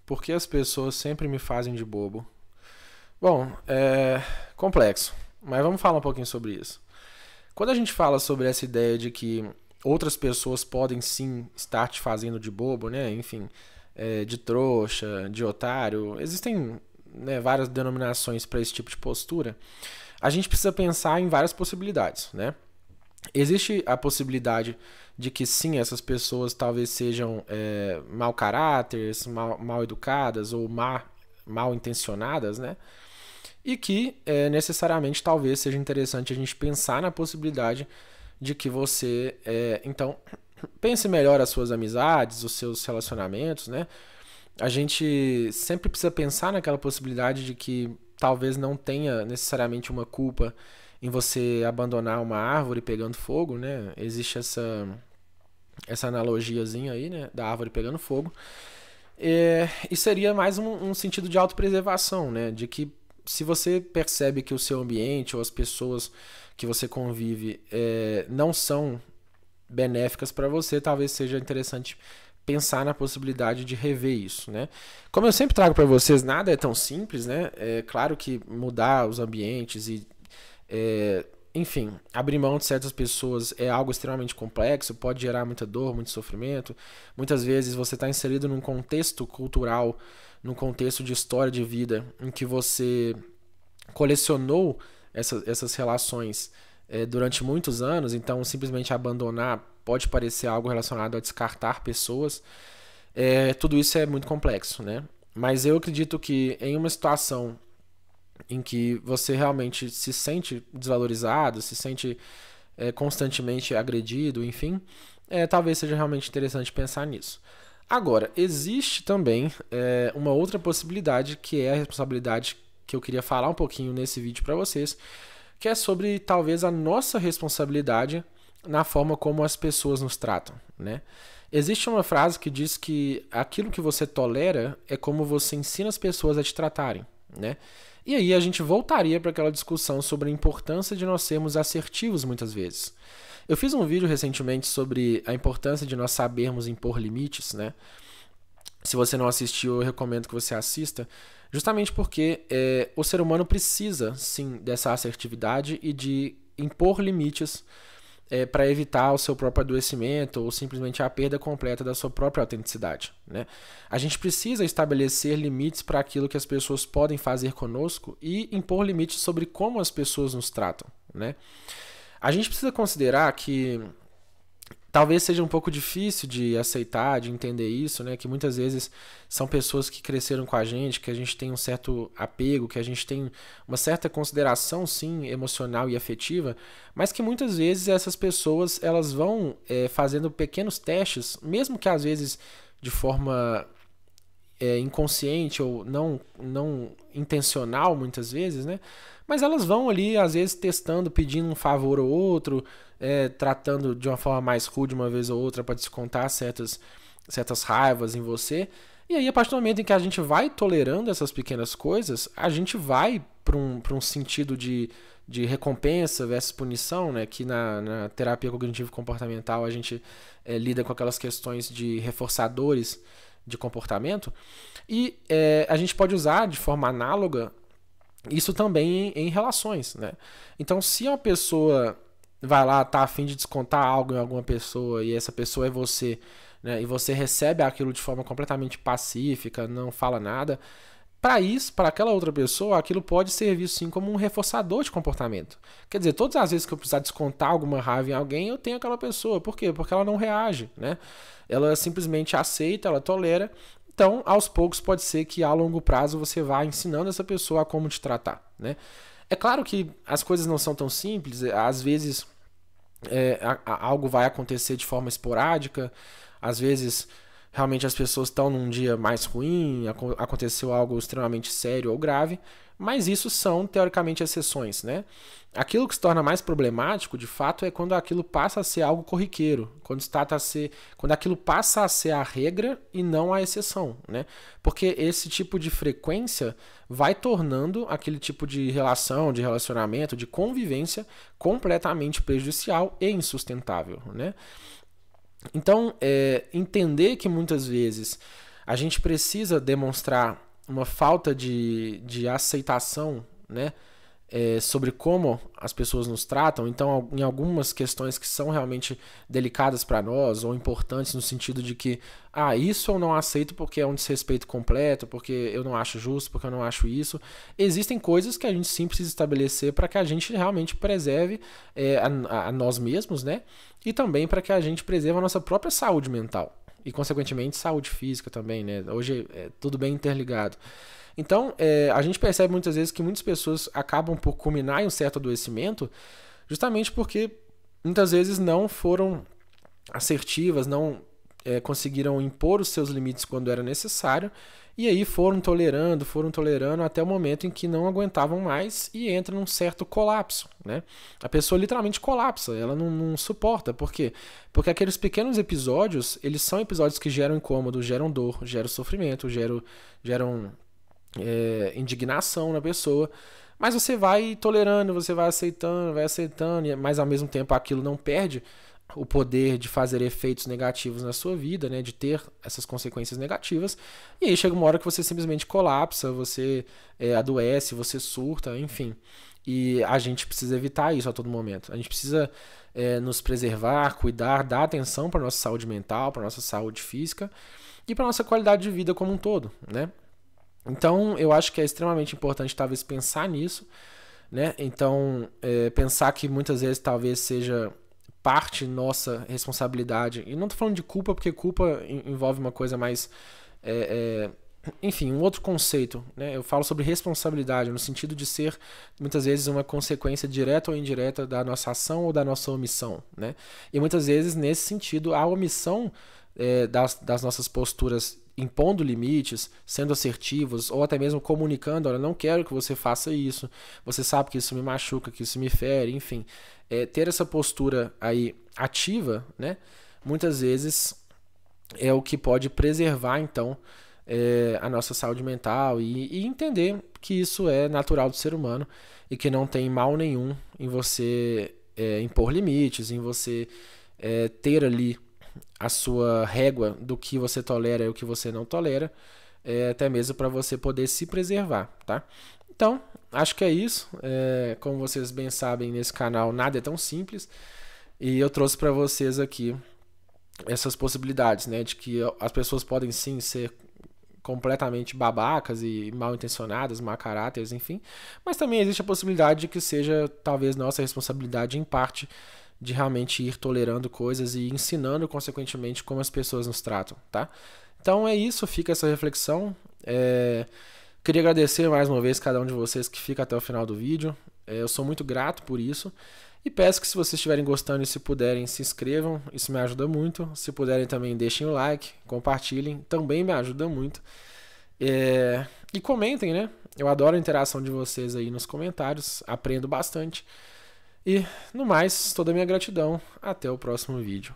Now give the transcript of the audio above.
Por que as pessoas sempre me fazem de bobo? Bom, é complexo, mas vamos falar um pouquinho sobre isso. Quando a gente fala sobre essa ideia de que outras pessoas podem sim estar te fazendo de bobo, né? Enfim, de trouxa, de otário, existem, né, várias denominações para esse tipo de postura. A gente precisa pensar em várias possibilidades, né? Existe a possibilidade de que sim, essas pessoas talvez sejam mau caráter, mal educadas ou mal intencionadas, né? E que necessariamente talvez seja interessante a gente pensar na possibilidade de que você, então, pense melhor as suas amizades, os seus relacionamentos, né? A gente sempre precisa pensar naquela possibilidade de que talvez não tenha necessariamente uma culpa em você abandonar uma árvore pegando fogo, né? Existe essa analogiazinha aí, né? Da árvore pegando fogo. E seria mais um sentido de autopreservação, né? De que se você percebe que o seu ambiente ou as pessoas que você convive não são benéficas para você, talvez seja interessante pensar na possibilidade de rever isso, né? Como eu sempre trago para vocês, nada é tão simples, né? É claro que mudar os ambientes e enfim, abrir mão de certas pessoas é algo extremamente complexo, pode gerar muita dor, muito sofrimento. Muitas vezes você está inserido num contexto cultural, num contexto de história de vida, em que você colecionou essas relações durante muitos anos, então simplesmente abandonar pode parecer algo relacionado a descartar pessoas. Tudo isso é muito complexo, né? Mas eu acredito que em uma situação em que você realmente se sente desvalorizado, se sente constantemente agredido, enfim, talvez seja realmente interessante pensar nisso. Agora, existe também uma outra possibilidade, que é a responsabilidade que eu queria falar um pouquinho nesse vídeo para vocês, que é sobre talvez a nossa responsabilidade na forma como as pessoas nos tratam, né? Existe uma frase que diz que aquilo que você tolera é como você ensina as pessoas a te tratarem, né? E aí a gente voltaria para aquela discussão sobre a importância de nós sermos assertivos muitas vezes. Eu fiz um vídeo recentemente sobre a importância de nós sabermos impor limites, né? Se você não assistiu, eu recomendo que você assista, justamente porque o ser humano precisa, sim, dessa assertividade e de impor limites para evitar o seu próprio adoecimento ou simplesmente a perda completa da sua própria autenticidade, né? A gente precisa estabelecer limites para aquilo que as pessoas podem fazer conosco e impor limites sobre como as pessoas nos tratam, né? A gente precisa considerar que talvez seja um pouco difícil de aceitar, de entender isso, né? Que muitas vezes são pessoas que cresceram com a gente tem um certo apego, que a gente tem uma certa consideração, sim, emocional e afetiva, mas que muitas vezes essas pessoas elas vão fazendo pequenos testes, mesmo que às vezes de forma inconsciente ou não intencional, muitas vezes, né? Mas elas vão ali, às vezes, testando, pedindo um favor ou outro, tratando de uma forma mais rude uma vez ou outra para descontar certas raivas em você. E aí, a partir do momento em que a gente vai tolerando essas pequenas coisas, a gente vai para um sentido de recompensa versus punição, né? Que na terapia cognitivo-comportamental a gente lida com aquelas questões de reforçadores de comportamento. E a gente pode usar de forma análoga isso também em relações, né? Então, se uma pessoa vai lá, tá a fim de descontar algo em alguma pessoa e essa pessoa é você, né? E você recebe aquilo de forma completamente pacífica, não fala nada, para isso, para aquela outra pessoa, aquilo pode servir sim como um reforçador de comportamento. Quer dizer, todas as vezes que eu precisar descontar alguma raiva em alguém, eu tenho aquela pessoa. Por quê? Porque ela não reage, né? Ela simplesmente aceita, ela tolera. Então, aos poucos, pode ser que a longo prazo você vá ensinando essa pessoa a como te tratar, né? É claro que as coisas não são tão simples. Às vezes, algo vai acontecer de forma esporádica. Às vezes, realmente as pessoas estão num dia mais ruim, aconteceu algo extremamente sério ou grave. Mas isso são, teoricamente, exceções, né? Aquilo que se torna mais problemático, de fato, é quando aquilo passa a ser algo corriqueiro, quando aquilo passa a ser a regra e não a exceção, né? Porque esse tipo de frequência vai tornando aquele tipo de relação, de relacionamento, de convivência completamente prejudicial e insustentável, né? Então, entender que muitas vezes a gente precisa demonstrar uma falta de aceitação, né, sobre como as pessoas nos tratam. Então, em algumas questões que são realmente delicadas para nós ou importantes no sentido de que isso eu não aceito porque é um desrespeito completo, porque eu não acho justo, porque eu não acho isso. Existem coisas que a gente sim precisa estabelecer para que a gente realmente preserve a nós mesmos, né? E também para que a gente preserve a nossa própria saúde mental e, consequentemente, saúde física também, né? Hoje é tudo bem interligado. Então, a gente percebe muitas vezes que muitas pessoas acabam por culminar em um certo adoecimento justamente porque muitas vezes não foram assertivas, não conseguiram impor os seus limites quando era necessário, e aí foram tolerando até o momento em que não aguentavam mais e entra num certo colapso, né? A pessoa literalmente colapsa, ela não suporta. Por quê? Porque aqueles pequenos episódios, eles são episódios que geram incômodo, geram dor, geram sofrimento, geram indignação na pessoa, mas você vai tolerando, você vai aceitando, mas ao mesmo tempo aquilo não perde o poder de fazer efeitos negativos na sua vida, né, de ter essas consequências negativas, e aí chega uma hora que você simplesmente colapsa, você adoece, você surta, enfim. E a gente precisa evitar isso a todo momento. A gente precisa nos preservar, cuidar, dar atenção para a nossa saúde mental, para a nossa saúde física e para a nossa qualidade de vida como um todo, né? Então, eu acho que é extremamente importante, talvez, pensar nisso, né? Então, pensar que muitas vezes talvez seja parte nossa responsabilidade. E não estou falando de culpa, porque culpa envolve uma coisa mais... enfim, um outro conceito, né? Eu falo sobre responsabilidade, no sentido de ser, muitas vezes, uma consequência direta ou indireta da nossa ação ou da nossa omissão, né? E muitas vezes, nesse sentido, a omissão das nossas posturas impondo limites, sendo assertivos, ou até mesmo comunicando, olha, não quero que você faça isso, você sabe que isso me machuca, que isso me fere, enfim. Ter essa postura aí ativa, né, muitas vezes é o que pode preservar, então, a nossa saúde mental e entender que isso é natural do ser humano e que não tem mal nenhum em você impor limites, em você ter ali a sua régua do que você tolera e o que você não tolera, até mesmo para você poder se preservar, tá? Então, acho que é isso. Como vocês bem sabem, nesse canal nada é tão simples, e eu trouxe para vocês aqui essas possibilidades, né, de que as pessoas podem sim ser completamente babacas e mal intencionadas, má caráteres, enfim, mas também existe a possibilidade de que seja talvez nossa responsabilidade em parte de realmente ir tolerando coisas e ensinando, consequentemente, como as pessoas nos tratam, tá? Então é isso, fica essa reflexão. Queria agradecer mais uma vez cada um de vocês que fica até o final do vídeo. Eu sou muito grato por isso. E peço que, se vocês estiverem gostando e se puderem, se inscrevam, isso me ajuda muito. Se puderem também, deixem o like, compartilhem, também me ajuda muito. E comentem, né? Eu adoro a interação de vocês aí nos comentários, aprendo bastante. E, no mais, toda a minha gratidão. Até o próximo vídeo.